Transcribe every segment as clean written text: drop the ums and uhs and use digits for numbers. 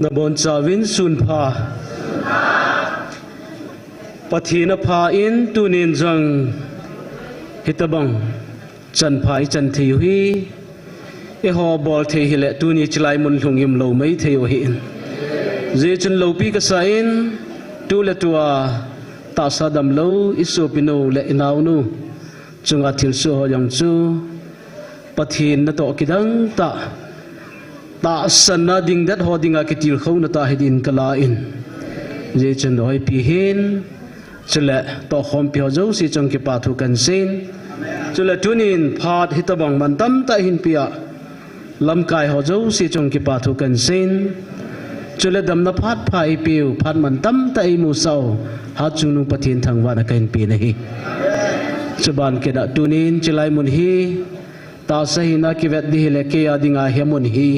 นบนจาวินสุนพาปะทีนพาอินตุนินจังฮิตบังจันพายจันเทียวฮีฮอบอลเทียเลตุนิจไลมุนหงยิมโลไม่เทียวหินเจจันโลปีกษาอินตุเลตัวตาสาดัมโลอิสุปิโนเลนาวนูจงอาทิลสุฮยังจูปะทีนนโตกิดังตาสันนาดิ่งดัดหอดิ่งอากิติลเขานตาหิดินกลาอินเจจันโดยปีหินจุลต่อคอมพิวเจอสิจงเก็บปาทุกันเซนจุลตุนินพาดฮิตบังมันตั้มตาหินปียลำกายหอเจอสิจงเก็บปาทุกันเซนจุลดำนับพัดพายปิวพัดมันตั้มตาอิมูเซาฮัจุนุปะทินทางวันกันปีนี้จุบันเกดตุนินจุลัยมุนฮีตาสหินากิเวดดิเลเกียดิ่งอาเฮมุนฮี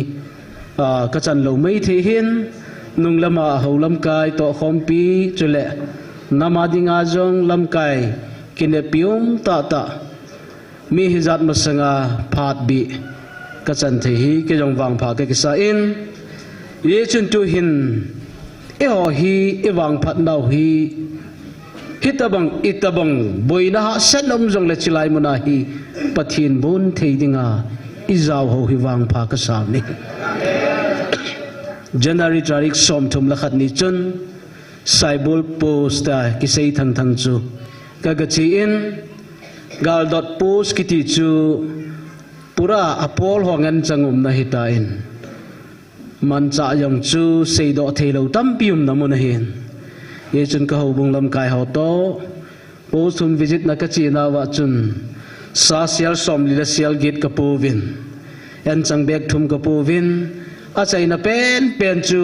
กจันโลไม่เทียนนุงละมาหูลำกายต่อคอมปีจุเลนามาดิงอาจงลำกายกินเนปิอุมตามีฮิจัดมาสังอาพาดบีกจันเทียกจงวางผากกิสาอินเยจุนตุหินเอหอฮีเอวังพัดนาวฮีฮิตบังอิตบังบอยนะฮะเส้นอมจงเลจิลายมุนาฮีปะทินบุญเทียดิงาอิจาวหูฮิวังผากสามนี้January จาริกสมทุมลักขัดนิจุนไซบุลโพสต์กิเซย์ทั้งจูกากจีอินกาลดอทโพสกิติจูปุระอพอลหงันจังุมนาฮิตาอินมันจะยังจูเซย์ดอเทลตัมปิอุมนามุนหินเยจุนก็หูบุงลำกายหอโตโพสต์ทุมวิจิตนักจีนาวจุนซาเซียลสมลิลเซียลกิดกับปูวินยันจังเบกทุมกับปูวินอาศัยนับเป็นจู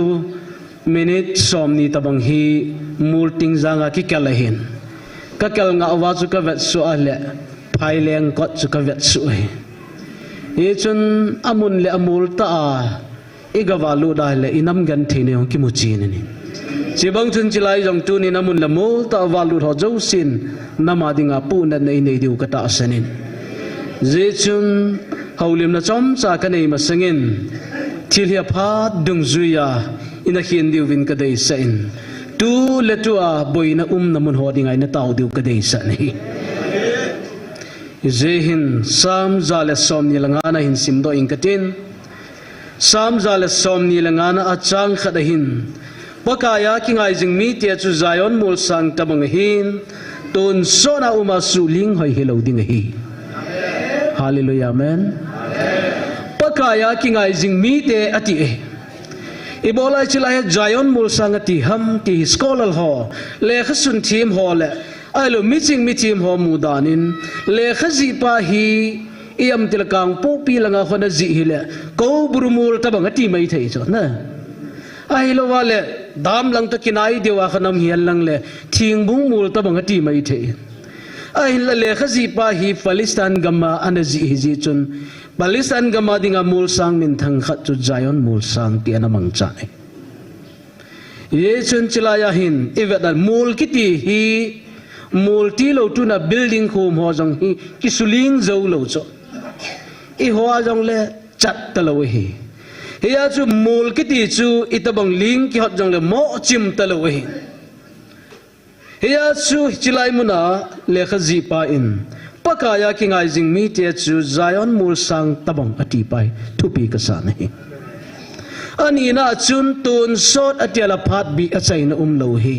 มินิทสอมนีตบังฮีมูลติงจางกิกลหินก็กลงอาวาสุกเวทสุอาเลภายเลงก็สุกเวทสุเฮจนอามุนเลอมูลตาอีกวาลูได้เลอินัมกันทีนี้องคิมุจีนี่จีบังจุนจิไลจงตูนี่นามุนเลมูลตาวาลูทอจูสินนามาดิงาปูนันในดิวกตาสนินเจจุนฮาวลิมนาจอมจากกันในมาสังอินที่เฮียพาดุงจุยาอินักเขียนดิววินกระเดยสันตูเลตัวบอยน่ะนามุนหัวดิ่งไงน่ะเต่าดิวกระเดยสันนี่เจหินสามจาเลสอมนี่ละงานะหินสิมโดอิงกตินสามจาเลสอมนี่ละงานะอาจังขัดหินปะกายาคิงไอจิงมีเตียจุไซออนมูลสังตะบังหินตุนโซนาอุมาสุลิงหอยเฮลดิ่งฮีฮาเลลูยาเมนปะกายาคิงไอจิงมีเตอติเออีบอลไอชิลายจายอนมูลสังติฮัมติสกอลลฮอเลขสุนทีมฮอเลไอโลมิจิงมิทีมฮอมูดานินเลขจีปาฮีอียมติลกังปูปีลังอาคนจีฮิเลกูบรูมูลตะบังติไม่เทยจอนะไอโลวาเลดามลังตะกินไอเดียวขนมเฮียนลังเลทิงบุงมูลตะบังติไม่เทยไอเลขจีปาฮีฟาลิสตันกัมมาอันจีฮิจิจุนBalisan gama dinga mul sang min thang khat chu jayon mul sang ti anamang chane ye chun chilaya hin ivedal mul kiti hi mul ti lo tu na building khum ho jong hi kisuling zo lo cho I ho jong le chat ta lo hi ya chu mul kiti chu itabang ling ki hot jong le mo chim ta lo hi ya chu chilai muna le khazi pa in Pakaya king I zing mi te chu Zion mul sang tabang ati pai thupi ka sa nahi ani na chun tun sot atiala phat bi achai na lo hi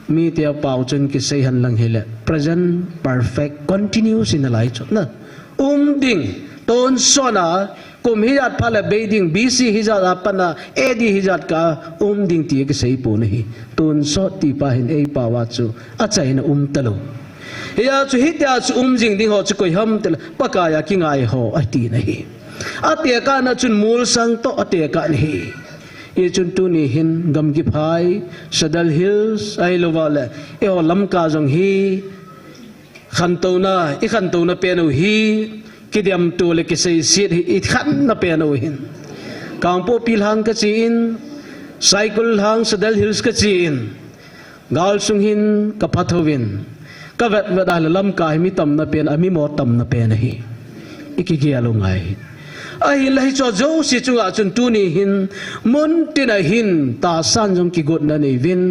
mi te pau chun ki sei han lang hele present perfect continuous in the light na ding ton sona kum hijat phala beiding bc hijat apana edi hijat ka ding ti ke sei po nahi tun so ti pa hin ei pa wa chu achai na talo ya chu hitya chu jing ding ho chu koi ham tel pakaya ki ngai ho ati nahi ate ka na chun mul sang to ate ka nahi ye chun tu ni hin gam ki phai Sadal Hills ai lowale e ho lam ka jong hi khantona pe no hi kidiam tu le ki sei sit hi khan na pe no hin kampo pilhang ka chin cycle hang Sadal Hills ka chin gal sung hin ka pathovin ka vet lam ka mi tam na pen ami mo tam na pe na hi ikigialo ngai ai lai cho zo si chunga chun tu ni hin mun tina hin ta san jong ki got na ni vin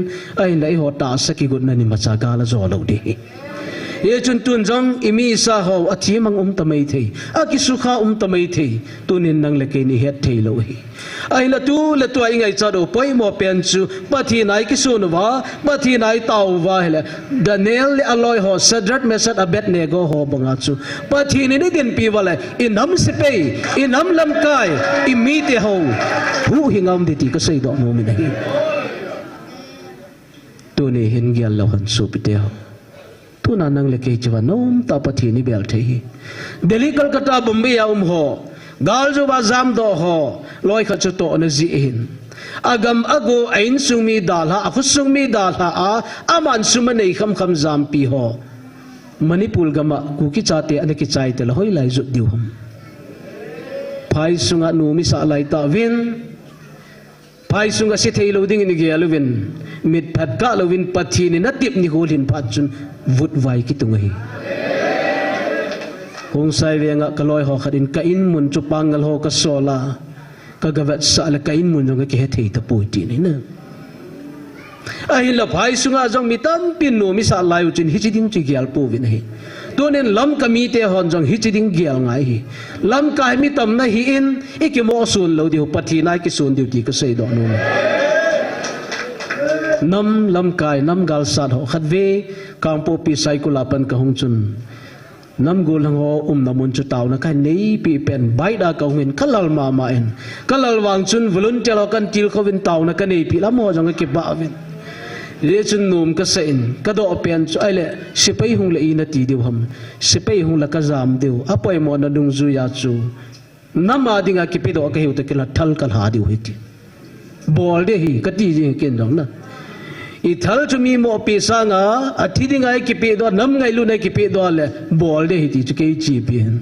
ai lai ho ta sa ki got na ni macha ga la zo lo di ye chun tun jong imi sa ho athi mang tamai thei a ki sukha tamai thei tunin nang le ke ni het thei lo hi ai la tu ai ngai cha do poi mo pen chu pathi nai ki su no wa pathi nai tau wa hele Daniel le aloi ho Sadrat Mesat Abednego ho banga chu pathi ni ni din pi wala inam se pe inam lam kai imi te ho hu hingam di ti ka sei do no mi dai tu ni hin gyal lo han su pi te ho tu na nang le ke chwa nom ta pathi ni bel thei Delhi Kolkata Bombay ya ho gal jo ba zam do ho loi kha chu to na ji hin agam ago ain sumi dalha akhu sumi dalha a aman sumane kham kham zam pi ho Manipur gama ku ki chate ane ki chai te la hoi lai zu diu hum phai sunga nu mi sa lai ta win phai sunga si thei lo ding ni ge alovin mit phat ka lovin pathi ni na tip ni holin phat chun vut vai ki tungai hong sai venga kaloi ho kharin ka in mun chu pangal ho ka sola ka gavat sa la ka in mun jong ke thei ta pui ti ni na ai la phai sunga jong mi tam pin no mi sa lai u chin hi chi ding chi gyal pu vin hi tonen lam ka mi te hon jong hi chi ding gyal ngai hi lam ka mi tam na hi in ikimo sun lo diu pathi nai ki sun diu ti ka sei do no nam lam kai nam gal sat ho khat ve kang po pi sai ku la pan ka hong chun nam gul hang ho namun chu taw na kai nei pi pen bai da ka ngin kalal ma en kalal wang chun volunteer lo kan til ko vin taw na ka nei pi la mo jong ke ba vin le chun num ka sa in ka do pen chu ai le sipai hung le ina ti diu ham sipai hung la ka jam diu apoi mo na dung zu ya chu nama dinga ki pi do ka hiu te ke la thal kal ha diu hi ti bol de hi ka ti ji ken dong na I thal chu mi mo pi sa nga athi ding ai ki pe do nam ngai lu nai ki pe do le bol de hi ti chu ke chi pian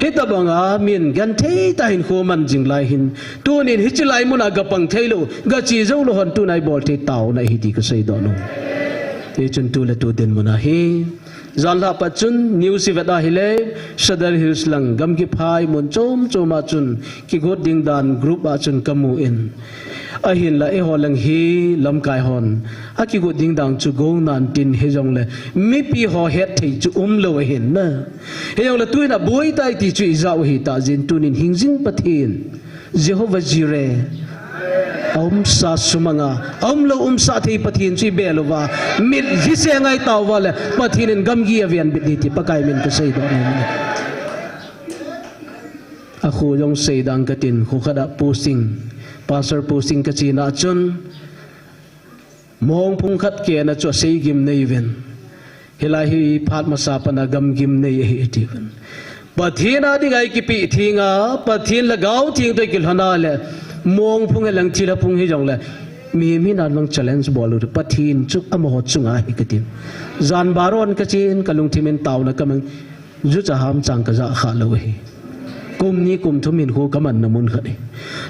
he ta banga min gan thei ta hin kho man jing lai hin tu nin hi chi lai mun aga pang thei lo ga chi zo lo hon tu nai bol thei taw nai hi ti ka sei do no he chun tu le tu den muna hi zan la pa chun new si veda hi le Sadar Hills lang gam ki phai mun chom choma chun ki god ding dan group a chun kamu in ahin la e ho lang hi lam kai hon aki go ding dang chu gong nan tin he jong le mi pi ho het thei chu lo hin na he jong la tuina boi tai ti chu izau hi ta jin tunin hingjing pathin Jehovah Jireh sa sumanga lo sa thei pathin chi belova mit hi se ngai taw wala pathinin gamgi avian bit ti pakai min ka sei do ni akhu jong sei dang ka tin khu khada posting pastor posting ka china chun mong phung khat ke na cho sei gim nei ven hilai hi phat ma sa pana gam gim nei hi ti ven pathina dingai ki pi thinga pathin lagau thing to kil hana le mong phung lang chila phung hi jong le mi na long challenge bolu pathin chu amo chunga hi ka tin zan baron ka chin kalung thimen taw na kamang ju cha ham chang ka za kha lo hi kum ni kum thumin ho kaman namun khani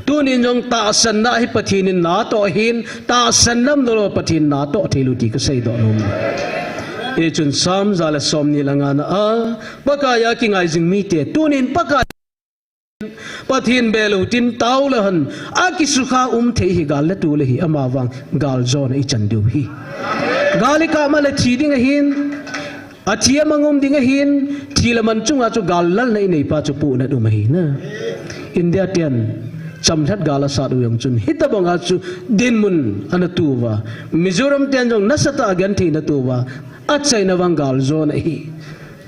tunin jong ta san na hi pathinin na to hin ta san nam do pathin na to thelu ti ka sei do no e chun sam zala som ni langa na a pakaya ki ngai jing mi te tunin paka pathin belu tin taw la han a ki sukha the hi gal la tu le hi ama wang gal zon ai chan du hi galika ma la chi ding hin achia mangum ding hin thilaman chunga chu gal lal nei nei pa chu pu na du mai na India tian chamthat gala sa du yang chun hita bonga chu din mun anatuwa Mizoram tian jong nasata gan thi na tuwa achai na wang gal zon hi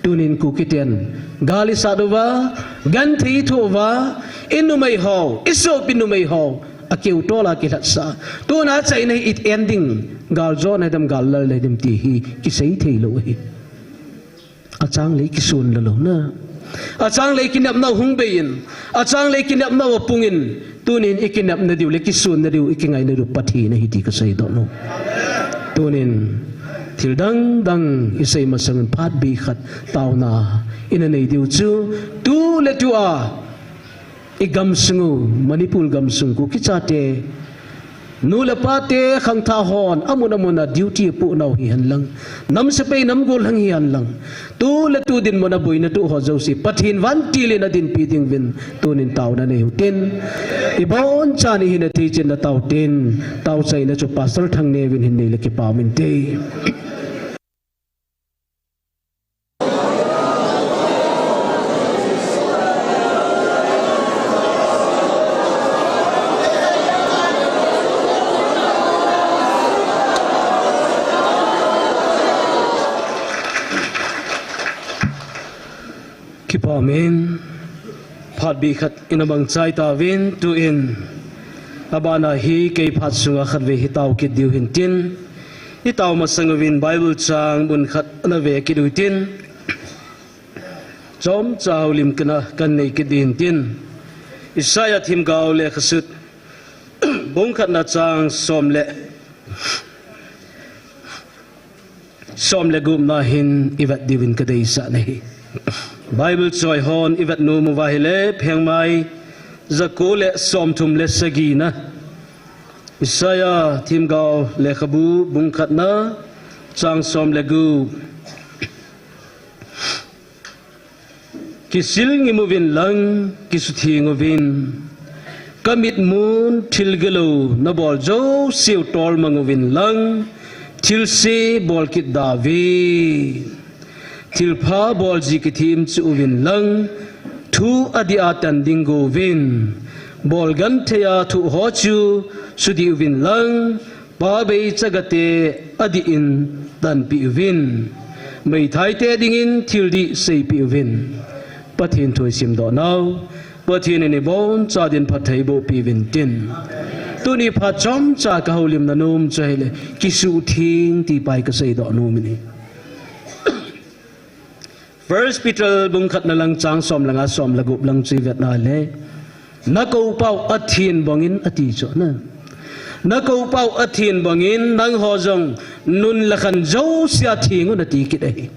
tunin ku kitian gali sa du wa gan thi thowa inu mai ho iso pinu mai ho akeu tola ki latsa tu na chai nei it ending gal zon adam gal lal le dim ti hi ki sei thei lo hi achang le ki sun lo na achang le ki nap na hung bein achang le ki nap na pungin tunin ikinap na diu le ki sun na diu ikingai na ru pathi na hi ti ka sei do no tunin thildang dang isai masang phat bi khat taw na ina nei diu chu tu le tu a igam sungu Manipur gam sung ku ki chate นูเลปาเตขังท่าฮอนอามุนาดิวตี้ปูนเอาหิฮันลังน้ำสเปย์น้ำกุลหังหิฮันลังตูเลตูดินมุนาบุยนตูฮอเจ้าสิปัทินวันทีเลนดินปีดิงวินตูนินเตานันเอวเต็นอีบอนจานี่หินทีจินเตาเต็นเตาใจนะจุปัสสลทั้งเนวินหินนี่เลกิปามินเตคิปามินพัดบีขัดอินบังใจตาวินตูอินอาบานาฮีเกยพัดสุงขัดเวหิตาวกิดดิวหินตินหิตาวมาสังวินไบเบิลจางบุญขัดนาเวกิดดิวตินจอมเจ้าลิมกันในกิดดิวหินตินอิสายาทิมกาวเลขสุดบงขัดนาจางสอมเลกุมนาหินอิวัดดิวินกระเดยสะเนฮีBible joy hon ivat no muvahile phengmai zakole somthum le sagina Isaya thimgao le khabu bungkhatna chang som le gu kisil ngimuvin lang kisuthi ngovin kamit mun thilgelo na bol jo siu tol manguvin lang thilse bol kit davi Tilpa bol jikitim chu win lang thu adi atan dingo win bol gan thea thu ho chu sudi win lang pa be chagate adi in tan pi win mai thai te ding in thildi sei pi win pathin thoi sim do naw pathin ni bon cha din phathai bo pi win tin tuni pha chom cha ka holim na num chaile kisu thing ti pai ka sei do nu mi First Peter bungkhat na lang chang som langa som lagup lang chivet na le nakau pau athin bangin ati cho na nakau pau athin bangin nang ho jong nun lakhan jo sia thingun ati kit ai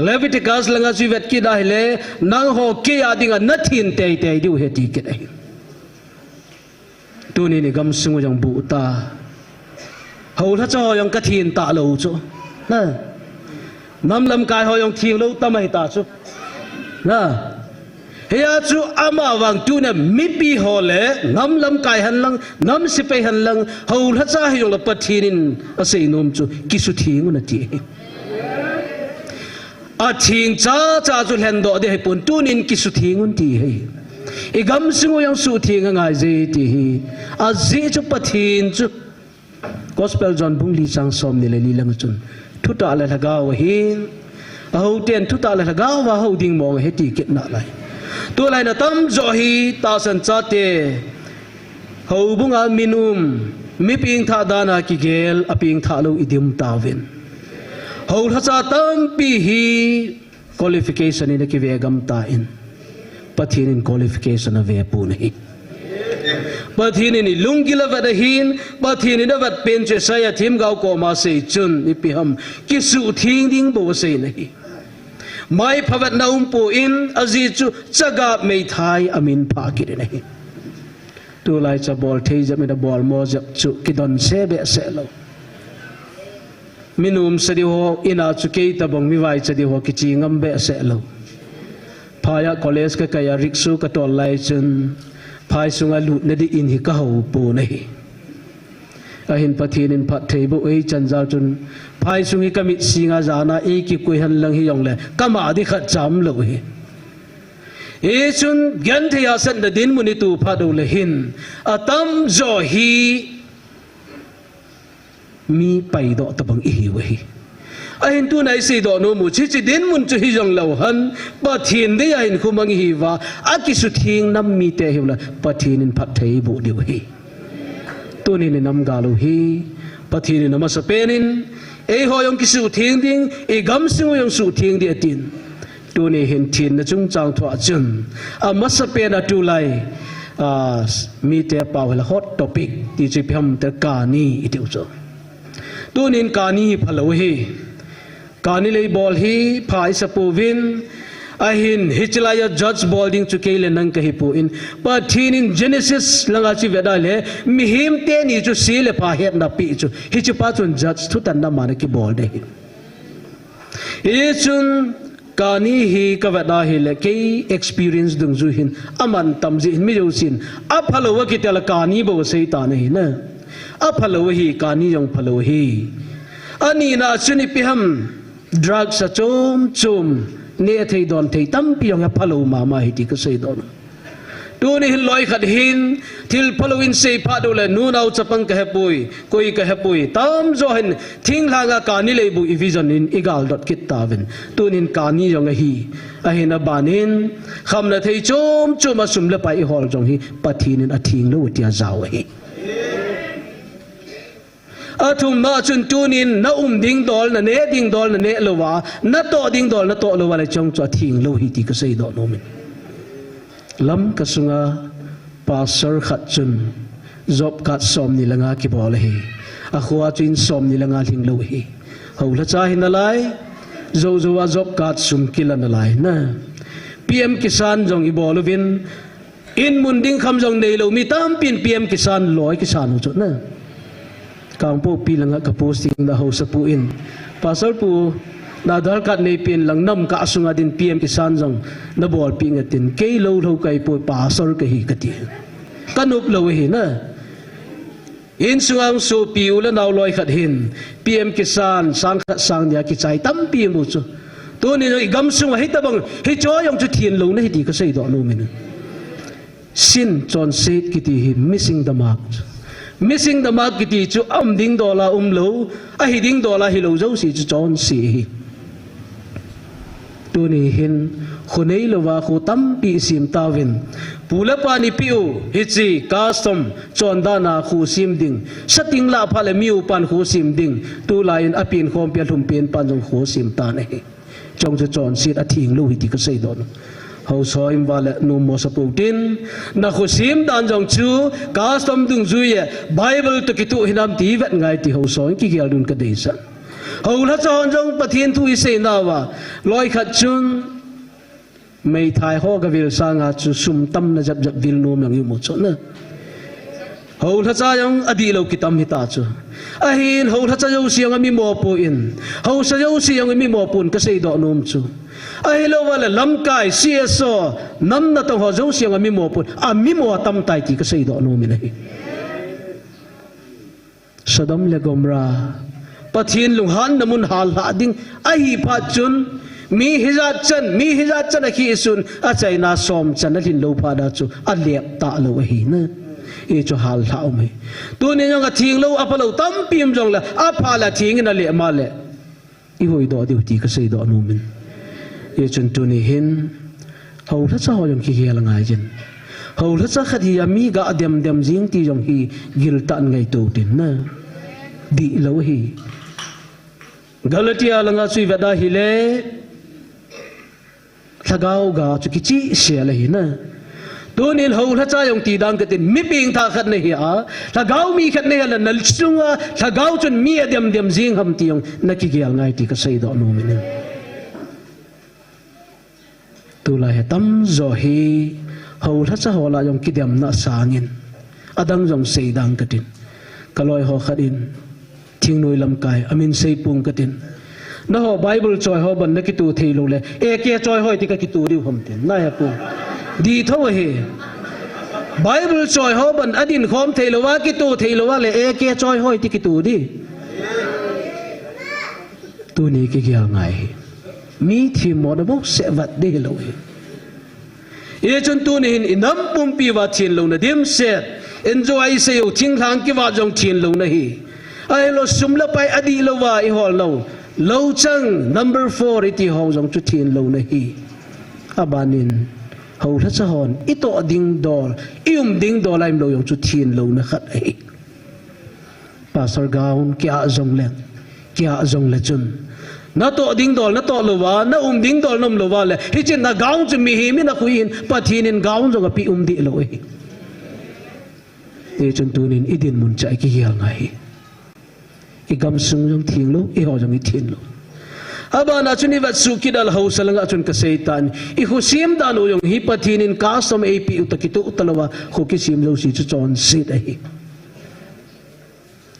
Leviticus langa chivet ki dai le nang ho ke adinga nathin te te diu he ti kit ai tu ni gam sungu jong bu ta ho tha cho yong ka thin ta lo cho na Nam lam kai ho yong thieng lo tamai ta chu na heya chu ama wang tu na mi pi ho le nam lam kai han lang nam si pe han lang ho la cha hi yong la pathinin asei nom chu kisu thieng na ti a thieng cha cha chu hen do de pun tunin kisu thieng un ti he e gam singo yang su thieng ngai je ti hi a je chu pathin chu gospel John bung li sang som ni le li lang chun thuta la lagaw hin au ten thuta la lagaw wa ho ding mong he ti kit na lai tu lai na tam zo hi ta san cha te ho bunga minum mi ping tha dana ki gel aping tha lo idim tawin ho tha cha tam pi hi qualification ni ki ve gam ta in pathin in qualification ave pu nei Pathin ni lungila vadahin pathin ni davat penche saya thim gau ko ma sei chun ipiham kisu thing ding bo sei nahi mai phavat naum po in azi chu chaga mei thai amin pha ki nahi tu lai cha bol thei jam da bol mo jap chu kidon se be se lo minum sadi ho ina chu ke tabong mi vai chadi ho ki chi ngam be se lo phaya college ka kaya riksu ka tol lai chun Pai sunga lut na di in hi ka ho po nahi ahin pathin in phat thei bo ei chan jaw chun pai sungi kamit singa jana e ki koi han lang hi yong le kama di khat cham lo hi e chun gyan thea san da din muni tu pha do le hin atam zo hi mi pai do tabang i hi we ahin tu nai si do no mu chi chi din mun chu hi jong lo han pathin de ahin khumang hi wa akisu thing nam mi te hi la pathin in phat thei bu diu hi tu ni nam ga lo hi pathin in nama sa penin e ho yong kisu thing ding e gam sing yong su thing di atin tu ni hin thin na chung chang thwa chun a masa pe na tu lai mi te pa la hot topic ti chi pham te ka ni itiu cho tu nin ka ni phalo hi Kani lay bol hi phai sa povin ahin hichilaya judge bolding chu kele nang ka hipu in pathin in Genesis langa chi vedale mihim te ni chu sile pha het na pi chu hi chu pa chun judge thu tan na mane ki bol de hi chun kani hi ka veda hi le ke experience dung zu hin aman tam ji mi jo sin a phalo wa ki tel kani bo sei ta nei na a phalo hi kani jong phalo hi ani na chuni pi ham drugs sa chum ne thei don thei tam pi yong phalo ma hi ti ka sei don tu ni hin loi khat hin thil phalo in sei pha do le nu nau chapang ka hepui koi ka hepui tam zo hin thing langa ka ni le bu vision in igal dot kit tavin tu nin ka ni yong hi a hin a banin kham na thei chum a sum le pai hol jong hi pathin in a thing lo tia zaw hi athum ma chun tunin na ding dol na ne ding dol na ne lowa na to ding dol na to lowa le chong cho thing lo hi ti ka sei do no min lam ka sunga pastor khat chun job kat som ni langa ki bol hi a khwa chin som ni langa thing lo hi ho la cha hin alai zo wa job kat sum kilan alai na PM Kisan jong i bol vin in mun ding kham jong nei lo mi tam pin PM Kisan loi kisan chu na kang po pilang ka posting na ho sa puin pasal pu na dar kat nei pin lang nam ka asunga din PM Kisan jong na bol pingatin kay lo kai po pasal ka hi kati kanup lo hi na in suang so pi ula naw loi khat hin PM Kisan sang khat sang nya ki chai tam pi mu chu to ni igam sunga hi tabang hi cho yong chu thien lo na hi ti ka sei do no men sin chon set ki ti hi missing the mark ki ti chu ding dola lo a hi ding dola hi lo zo si chu chon si tu ni hin khunei lo wa khu tam pi sim tawin pula pa ni piu hi chi custom chon da na khu sim ding sating la phale miu pan khu sim ding tu lain apin khom pia thum pen pan jong khu sim ta nei chong chu chon sit a thing lo hi ti ka sei don hau soim wale nu mo sa putin na khusim dan jong chu custom dung zuye Bible to kitu hinam ti vet ngai ti hau soim ki gyal dun ka dei sa hau la chon jong pathin thu i se na wa loi khat chung mei thai ho ga vil sa nga chu sum tam na jap vil nom yang yu mo cho na hau la cha jong adi lo kitam hi ta chu a hin hau la cha jo siang mi mo po in hau sa jo siang mi mo pun ka sei do nom chu ai lo wala lam kai CSO nam na tong ho zo siang mi mo pun a mi mo tam tai ti ka sei do no mi nei Sodom le Gomra pathin lung han namun hal ha ding ai pha chun mi hizat chan a khi sun a chai na som chan a lin lo pha da chu a lep ta lo hi na e chu hal ha mai tu ne nga thing lo a pa lo tam pim jong la a pha la thing na le ma le i hoi do di ti ka sei do no min ye chun tu ni hin hau la cha ho yong ki hel ngai jin hau la cha khat hi mi ga dem jing ti jong hi gil tan ngai tu tin na di lo hi Galatia langa chui veda hi le thagau ga chu ki chi se la hi na tunin hau la cha yong ti dang ka tin mi ping tha khat ne hi a thagau mi khat ne la nal chunga thagau chun mi dem jing ham ti yong na ki gel ngai ti ka sei do no mi ne tu la he tam zo hi hau la cha ho la yong ki dem na sangin adang jong sei dang ka tin kaloi ho khatin thing noi lam kai amin sei pung ka tin na ho Bible choi ho ban na ki tu thei lo le e ke choi hoi ti ka ki tu ri hom tin na ya pu di tho he Bible choi ho ban adin khom thei lo wa ki tu thei lo wa le e ke choi hoi ti ki tu di tu ni ki kya ngai mi thi mo da bok se vat de lo he e chun tu ni hin inam pum pi wa thin lo na dim se enjoy se yo thing thang ki wa jong thin lo na hi ai lo sum la pai adi lo wa i hol lo lo chang number 4 iti ho jong chu thin lo na hi abanin ho la cha hon ito ding dol ding dol aim lo yong chu thin lo na khat ai pastor gaun kya jong le chun na to ding dol na to lo wa na ding dol nom lo wa le hi chen na gaun chu mi hi mi na khuin pathin in gaun jong pi di lo ai e chun tunin idin mun chai ki hial ngai igam sung jong thing lo e ho jong i thin lo abana chuni wat sukidal hausalanga chun kaseitan I husim dan uyong hipatinin custom AP utakitu utalawa hukisim lo si chon sit ai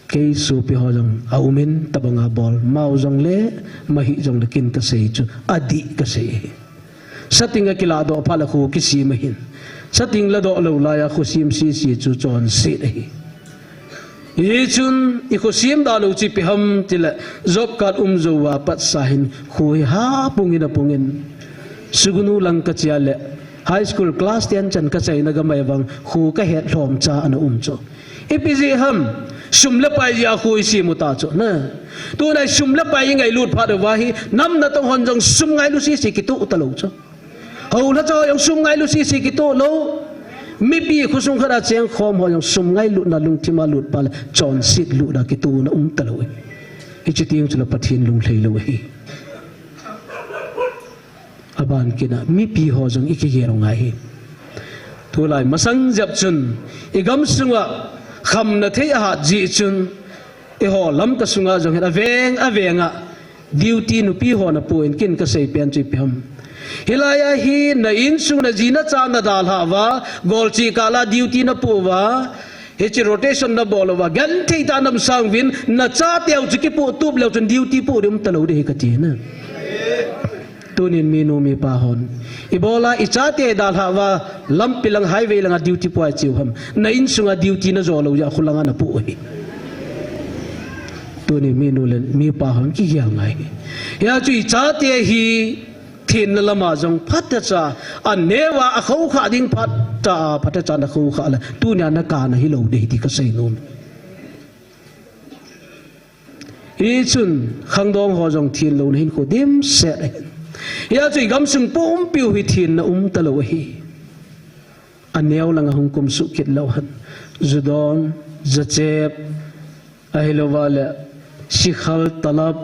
kay supi ho jong aumin tabanga bol mau jong le mahi jong lekin kasei chu adi kasei satinga kilado pala khu kisimahin sating lado lo laya khusim si chu chon sit ai Yechun ikusim dalu ci piham tila job card umzowa pat sahin khui ha pungin sugunu lang kachiale high school class 10 chan kachai nagamay bang khu ka het hlom cha ana umcho ipiji ham sumla pai ya khui si muta cho na tu nai sumla pai ngai lut pha de wahi nam na tong hon jong sum ngai lu si kitu utalo cho ho na cho yang sum ngai lu si kitu lo mi pi khusung khara cheng khom ho yang sum ngai lut na lung thima lut pal chon sit lu da kitu na talo I chiting chula pathin lung thlei lo hi aban kina mi pi ho jong ikigero ngai thulai masang jap chun igam sunga kham na thei ha ji chun e ho lam ka sunga jong hena avenga duty nu pi ho na puin kin ka sei pen chi pem hilaya hi na in sung na jina cha na dal hawa golchi kala duty na puwa hechi rotation na bolwa gan thei ta nam sang win na cha teu chi ki pu tup leu chun duty pu rim talo de ka ti na tunin minu mi pa hon ibola ichate dal hawa lampilang highway langa duty po achiu ham na in sunga duty na zo lo ya khulanga na pu hi tunin minu len mi pa hon ki ya ngai ya chu ichate hi thin lama jong phatta cha anewa a khau kha ding phatta cha na khau kha la tunya na ka na hi lo de ti ka sei nom I chun khangdong ho jong thin lo hin ko dim se ya chui gam sung pum piu hi thin na talo hi aneu langa hung kum su kit lo han zudon zachep ahilowala shikhal talab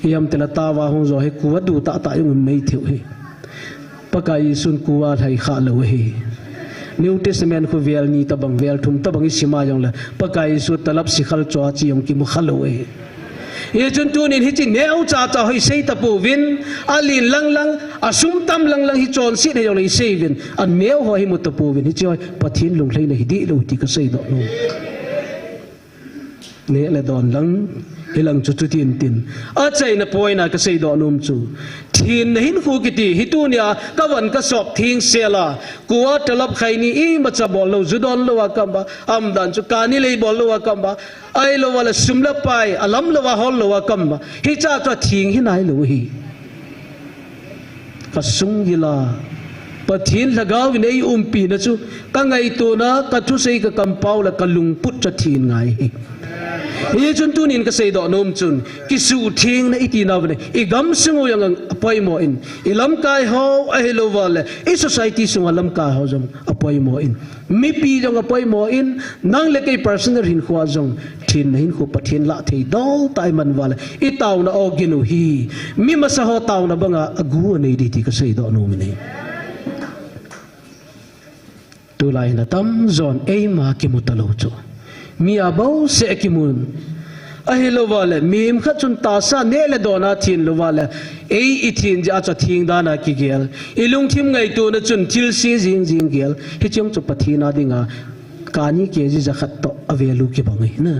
yam tela tawa hung zo he kuwadu ta yung mei thiu hi pakai sun kuwa thai kha lo hi New Testament ko vel ni tabang vel thum tabang isima yong la pakai su talab shikhal chwa chi yong ki mu khalo hi ye chun tu nin hi chi neu cha cha hoi sei ta pu win alin lang asum tam lang hi chon si ne yong le sei win an neu ho hi mu ta pu win hi choi pathin lung hlei na hi di lo ti ka sei do no ne le don lang hilang chu tin a chai na poina ka sei do num chu thin hin khu kiti hitunia kawan ka sop thing sela kuwa talap khaini I macha bol lo judon lo akamba amdan chu kani lei bol lo akamba ai lo wala sumla pai alam lo wa hol lo akamba hi cha cha thing hi nai lo hi ka sung gila pathin lagaw nei pi na chu ka ngai to na ka thu sei ka kampau la kalung put cha thin ngai hi ye chun tunin ka sei do nom chun ki su thing na iti na bne I gam sungu yang apoi mo in ilam kai ho a hello wale I society sunga lam ka ho jong apoi mo in mi pi jong apoi mo in nang le kai personal hin khwa jong thin hin khu pathin la thei dol tai man wale I taw na oginu hi mi masa ho taw na banga agu nei di ti ka sei do nom ni tu lai na tam zon e ma ki mutalo chu mi abau se kimun ahilo wale mim khachun ta sa ne le dona thin lo wale ei ithin ja cha thing dana ki gel ilung thim ngai tu na chun thil si jing gel hi chong chu pathina dinga kani ke ji ja khat to avelu ki bangai na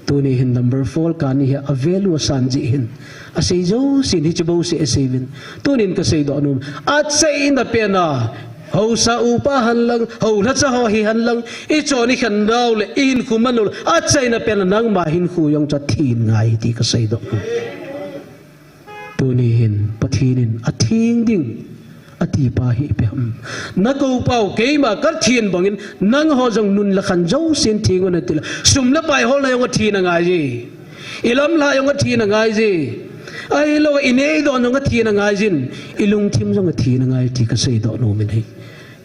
tu ni hin number 4 kani he avelu sanji hin asei jo sin hi chbo se sevin tu nin ka sei do num at sei in the pena ho sa upa hanlang ho la cha ho hi hanlang I choni khan daw le in khu manul a chai na pen nang ma hin khu yong cha thin ngai ti ka sei do tu ni hin pathinin a thing ding ati pa hi pe na ko pau ke ma kar thin bangin nang ho jong nun la khan jo sin thing on til sum la pai ho la yong thin ngai ji ilam la yong thin ngai ji ai lo ine do no thin ngai jin ilung thim jong thin ngai ti ka sei do no min hi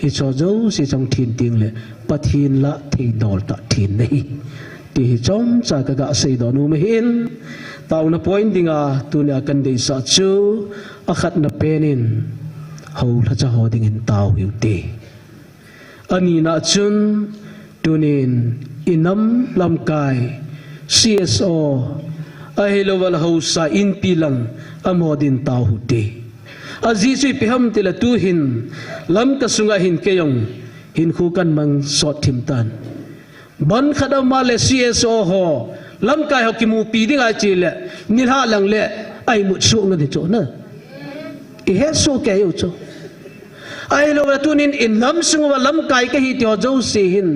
I cho jo si trong thin ting le pathin la thei dol ta thin nei ti chom cha ka ga sei do nu me hin taw na point dinga tu ne kan dei sa chu a khat na penin ho la cha ho ding in taw yu te ani na chun tunin inam lam kai CSO ahilo wal hausa in pilang amodin tau huti azi sui piham tila tu hin lam ka sunga hin keyong hin khukan mang sot thimtan ban khada male CSO ho lam kai ho kimu pi ding ai chi le nil ha lang le ai mu su ngani cho na I he so ke yo cho ai lo tunin in lam sunga lam kai ka hi tyo jo si hin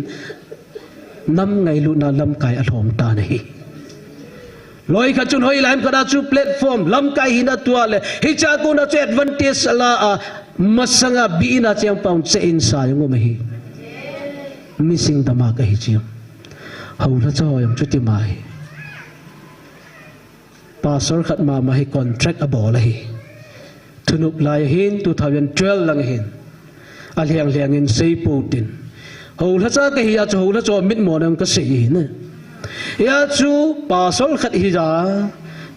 nam ngai lu na lam kai athom ta nahi loi kha chun hoi laim kada chu platform lam kai hina tua le hi cha ko na che advantage ala masanga bi na chang paung che in sa yong ma hi missing dama ka hi chiam haula cha yam chu ti mai pastor khat ma ma hi contract abo la hi thunup lai hin 2012 lang hin aliang liang in sei putin haula cha ka hi ya chu haula cho mit mo nam ka sei na ya chu pasol khat hi ja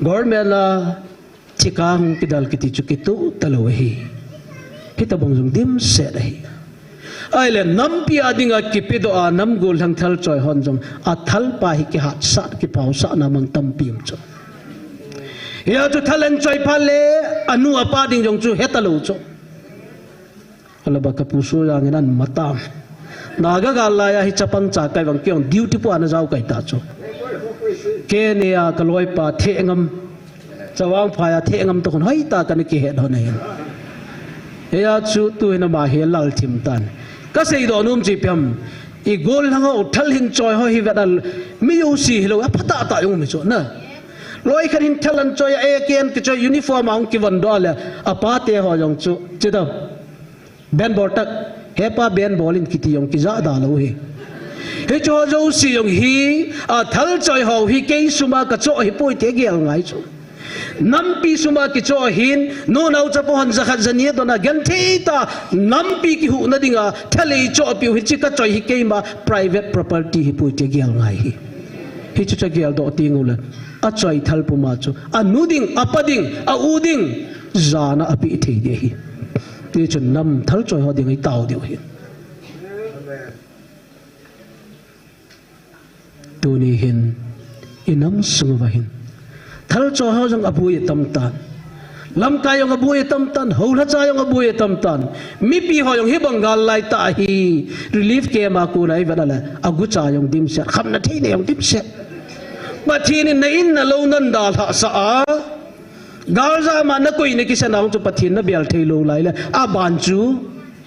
government la chikang kidal kiti chu kitu talo hi hitabong jong dim se hi ai le nam pi adinga kipido a nam gol hang thal choi hon jong a thal pa hi ki hat sa ki pau sa na mang tam pim chu ya chu thalen choi phale anu apa ding jong chu hetalo chu ala ba ka puso yang nan matam naga gala ya hi chapang cha kai wang kyong duty po ana jaw kai ta cho ke ne ya kaloi pa the ngam chawang phaya the ngam to kon hoi ta kan ki he don hen ya chu tu na ma he lal thim tan ka sei do num chi pyam I gol hanga uthal hin choi ho hi vadal mi yu si lo apata ta yong mi cho na loi khan hin thalan choi a ken ki choi uniform ang ki van do la apa te ho yong chu che da ben bor tak hepa ben bolin kiti yong ki za da lo hi he cho zo si yong hi a thal choi ho hi ke suma ka cho hi poi te gel ngai chu nam pi suma ki cho hin no nau cha po han za khat zania do na gan thi ta nam pi ki hu na dinga thale cho pi hi chi ka choi hi ke ma private property hi poi te gel ngai hi chu cha gel do ti ngula a choi thal pu ma chu a nu ding apading a uding zana api thei de hi ti chu nam thal choi ho ding ai tau deu hi tu ni hin inam sunga hin thal cho ho jang abu ye tam tan lam ka yong abu ye tam tan ho la cha yong abu ye tam tan mi pi ho yong hi bangal lai ta hi relief ke ma ku nai vadala agu cha yong dim se kham na thi ne yong dim se ma thi ni na in na lo nan da tha sa a gal za ma na koi ne ki sa naung chu pathin na bial thei lo lai la a ban chu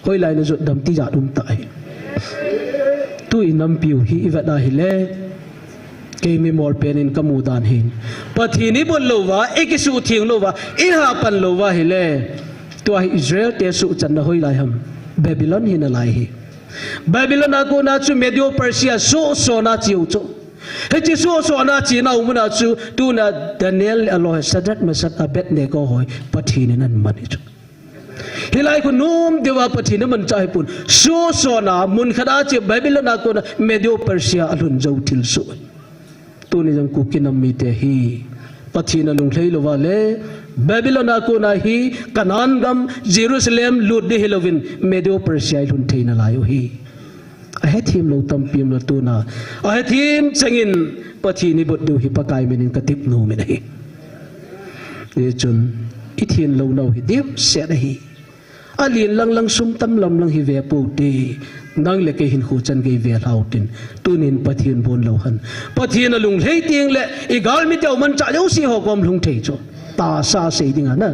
hoi lai na zo dam ti ja dum ta hi tu inam piu hi vada hi le ke mi mor pen in kamu dan hin pathini bol lowa ekisu thing lowa I ha pan lowa hi le to Israel te su chan na hoi lai ham Babylon hin lai hi Babylon ko na chu Medio Persia so na chiu chu he chi so na chi na u na chu tu na Daniel aloh Sadat Mesach Abednego hoi pathini nan mani chu hilai ko num dewa pathina man chai pun so na mun khada che Babylon ko na Medio Persia alun jau til su tu ni jang ku kinam mi te hi pathina lung thlei lova le Babylon ko na hi Kanan gam Jerusalem lut de Helovin Medio Persia lun theina layo hi a he thim lo tam pim lo tu na a he thim changin pathini bot du hi pakai menin katip no me hi e chun I thin lo no hi dip se da hi alin lang sum tam lam lang hi ve pu ti nang le ke hin khu chan ge ve lautin tunin pathin bon lo han pathin lung lei ting le I gal mi teu man cha yo si ho kom lung thei cho ta sa se ding na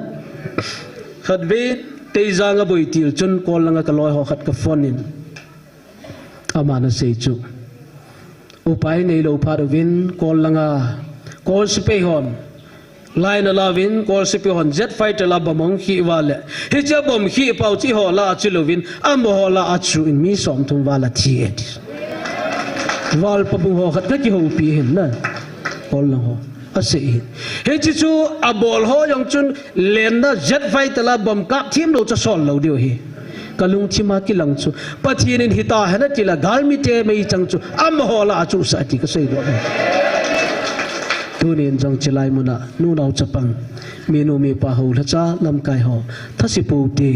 khat ve te zanga boi til chun kol langa ka loi ho khat ka fonin amana se chu upai nei lo pha win kol langa kol spe hon line alavin kol sipi hon jet fighter la bamong hi wale hi cha bom hi pau chi ho la chilovin am ho la achu in mi som thum wala thiet wal pabu ho khat ki ho pi hin na kol lang ho ase hi chi chu abol ho yong chun len na jet fighter la bom kap thim lo cha sol lo dio hi kalung chima ki lang chu pathin in hita hana tila galmi te mei chang chu am ho la achu sa ti ka sei do tu nen jong chilai muna nu nau chapang menu mi pa ho la cha lam kai ho thasi pu ti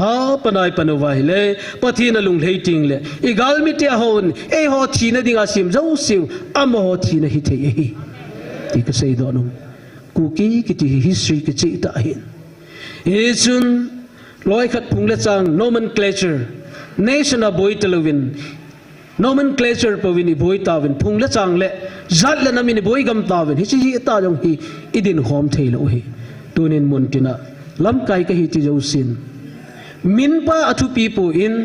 ha panai panova le pathina lung lei ting le I gal mi te hon e ho thi na dinga sim zo siu am ho thi na hi the hi ti ka sei do no cookie kiti history kichi ta hin he chun loi khat phung le chang nomenclature nation a boy telowin nomenclature pawin i boy tawin phung le chang le zat le namin i boy gam tawin hi chi ta jong hi idin hom theilo hi tunin muntina lam kai ka hi ti jo sin min pa athu pi po in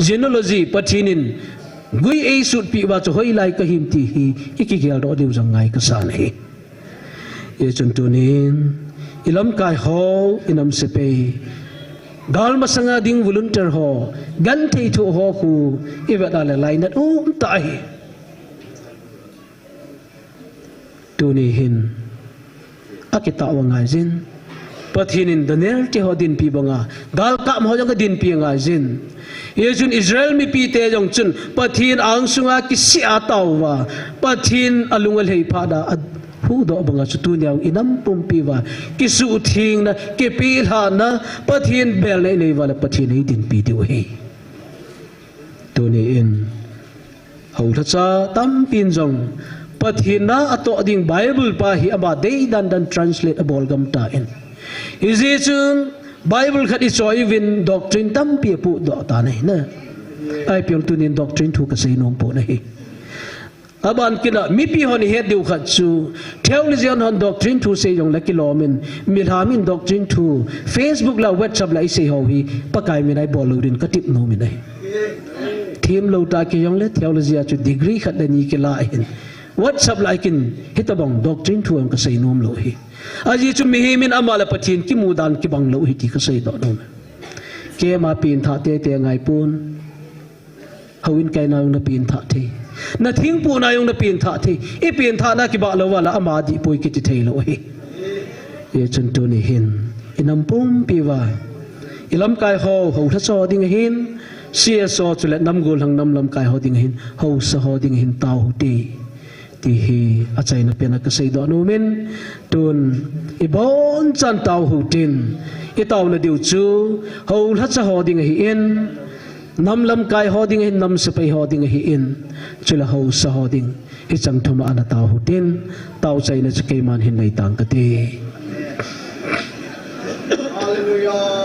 genealogy pathinin gui ei sut pi wa cho hoi lai ka him ti hi ikigel do deu jang ngai ka san hi e chun tunin ilam kai ho inam se pe gal masanga ding volunteer ho gan thei thu ho khu iwada le lai nat tai tuni hin akita wa ngai jin pathinin Daniel te ho din pi banga gal ka mo jong ka din pi ngai jin yejun Israel mi pi te jong chun pathin ang sunga ki si atawa pathin alungal hei phada hu do banga chu tu nyang inam pum pi wa ki su thing na ki pi ha na pathin bel nei nei wala pathin hei din pi de he to ni in hau tha cha tam pin jong pathin na ato ding Bible pa hi aba dei dan translate abol gam ta in is it chung Bible khat i choi win doctrine tam pi pu do ta nei na ai piol tu nin doctrine thu ka sei nom po nei aban kina mi pi hon he deu khat chu theologian hon doctrine thu sei jong la kilomin milhamin doctrine thu Facebook la WhatsApp la i sei ho hi pakai mi nai bol din ka tip no mi nei thim lo ta ki jong le theology chu degree khat da ni ki la in WhatsApp la kin hitabong doctrine thu am ka sei nom lo hi aji chu mi himin amala pathin ki mudan ki bang lo hi ti ka sei do no ke ma pin tha te ngai pun hawin kai na na pin tha the na thing pu na yung na pin tha the i pin tha na ki ba lo wala ama di poi ki ti thei lo hi ye chun tu ni hin inam pum pi wa ilam kai ho ho tha so ding hin sia so chu le nam gol hang nam lam kai ho ding hin ho sa ho ding hin tau ti ti hi achai na pena ka sei do no men tun i bon chan tau hu tin i tau na diu chu ho la cha ho ding hi in nam lam kai ho ding hin nam se pai ho ding hi in chula ho sa ho ding hi chang thuma ana tau hu tin tau chai na chu ke man hin nei tang ka ti hallelujah